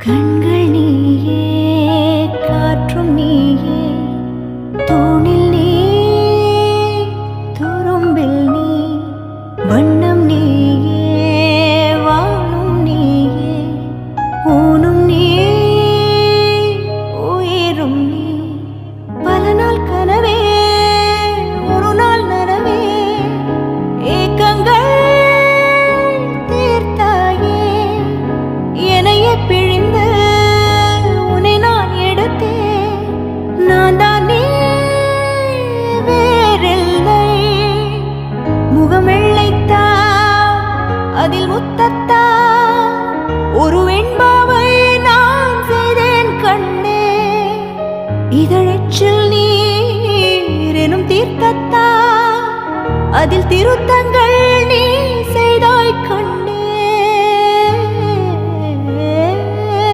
கண்கள் நீயே, காற்றும் நீயே, தூணில் நீ, துரும்பில் நீ, வண்ணம் நீயே, வானும் நீயே, ஊனும் நீ, உயிரும் நீ. பல நாள் கனவே, ஒரு நாள் நனவே, ஏக்கங்கள் தீர்த்தாயே, என்னையே பிழிந்து உன்னை நான் எடுத்தேன். நான் தான் நீ, வேறில்லை. முகம் வெள்ளைத்தா, அதில் முத்தத்தா, ஒரு வெண்பாவை நான் செய்தேன் கண்ணே. இதழச்சில் நீர் எனும் தீர்த்தத்தா, அதில் திருத்தங்கள் நீ